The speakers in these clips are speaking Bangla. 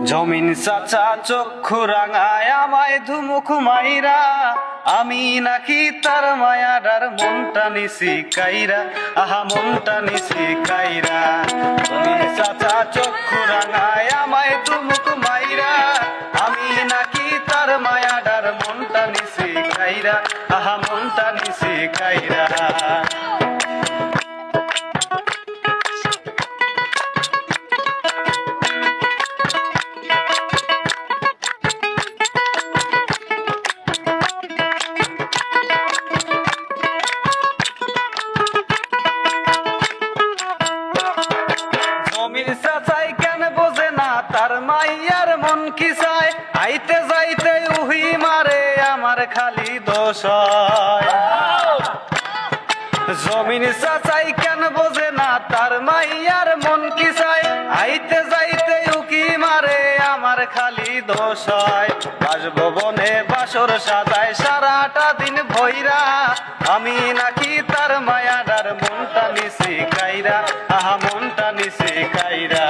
জমিন চাচা চক্ষু রাঙায় আমায় ধুমুক মাইরা, আমি নাকি তার মায়াডার মনটা নিছি কাইরা, আহা মনটা নিছি কাইরা। জমিন চাচা চক্ষু রাঙায় আমায় ধুমুক মাইরা, আমি নাকি তার মায়াডার মনটা নিছি কাইরা, আহা মনটা নিছি কাইরা। জমির চাচাই কেন বোঝে না তার মাইয়ার মন কি চায়, আইতে যাইতে উহি মারে আমার খালি দোষ হয়। জমির চাচাই কেন বোঝে না তার মাইয়ার মন কি চায়, আইতে যাইতে উকি মারে আমার খালি দোষ হয়। বাসভবনে বাসর সাজায় সারাটা দিন ভৈরা, আমি নাকি তার মায়াডার মনটা নিছি কাইরা, আহা মনটা নিছি কাইরা।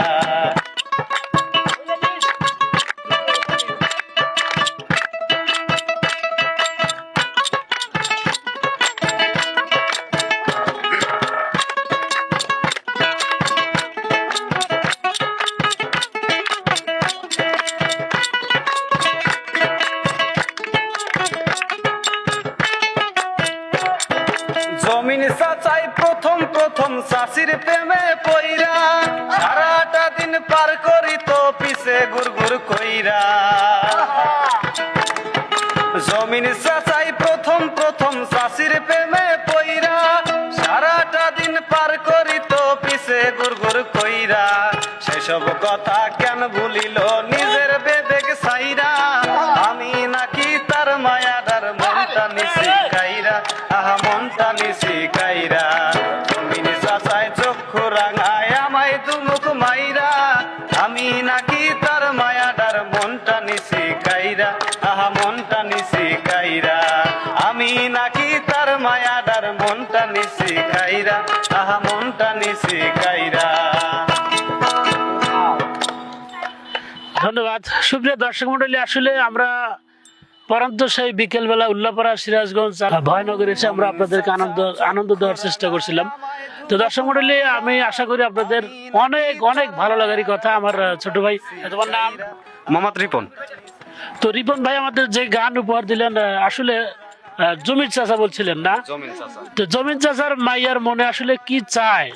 জমিন চাচাই প্রথম প্রথম চাষির প্রেমে পইরা, সারাটা দিন পার করি তো পিছে গুড়গুড় কইরা। জমিন চাচাই প্রথম প্রথম চাষির প্রেমে পইরা, সারাটা দিন পার করি তো পিছে গুড়গুড় কইরা। সেসব কথা কেন ভুলিল নিজের বিবেক ছাইরা, আমি নাকি তার মায়াডার মনটা নিছি কাইরা, আহা মনটা নিছি কাইরা। জমিন চাচাই চক্ষু রাঙায় আমায় দুমুখ মাইরা, আমি নাকি তার মায়াডার মনটা নিছি কাইরা, আহা মনটা নিছি কাইরা। আমি নাকি তার মায়াডার মনটা নিছি কাইরা, আহা মনটা নিছি কাইরা। ধন্যবাদ। সুপ্রিয় দর্শক মন্ডলী, আসলে আমরা পরন্ত সেই বিকেলবেলা উল্লাপাড়া সিরাজগঞ্জ ভয়নগর এসে আমরা আপনাদেরকে আনন্দ দেওয়ার চেষ্টা করছিলাম। তো দর্শক মন্ডলী, আমি আশা করি আপনাদের অনেক অনেক ভালো লাগারই কথা। আমার ছোট ভাই, তোমার নাম? মোহাম্মদ রিপন। তো রিপন ভাই আমাদের যে গান উপহার দিলেন, আসলে জমির চাচা বলছিলেন না? জমিন চাচা। তো জমিন চাচার মাইয়ার মনে আসলে কি চায়,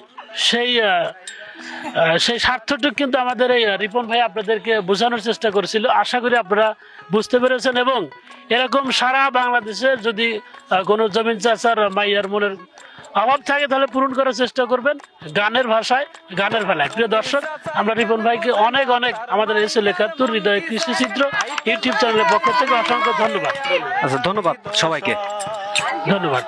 সেই স্বার্থটুকু কিন্তু আমাদের এই রিপন ভাই আপনাদেরকে বোঝানোর চেষ্টা করেছিল। আশা করি আপনারা বুঝতে পেরেছেন, এবং এরকম সারা বাংলাদেশে যদি কোনো জমিন চাচার মাইয়ার মনের অভাব থাকে তাহলে পূরণ করার চেষ্টা করবেন গানের ভাষায়, গানের বেলায়। প্রিয় দর্শক, আমরা রিপন ভাইকে অনেক অনেক আমাদের SL71 হৃদয় কৃষ্ণচিত্র ইউটিউব চ্যানেলের পক্ষ থেকে অসংখ্য ধন্যবাদ। আচ্ছা, ধন্যবাদ সবাইকে। ধন্যবাদ।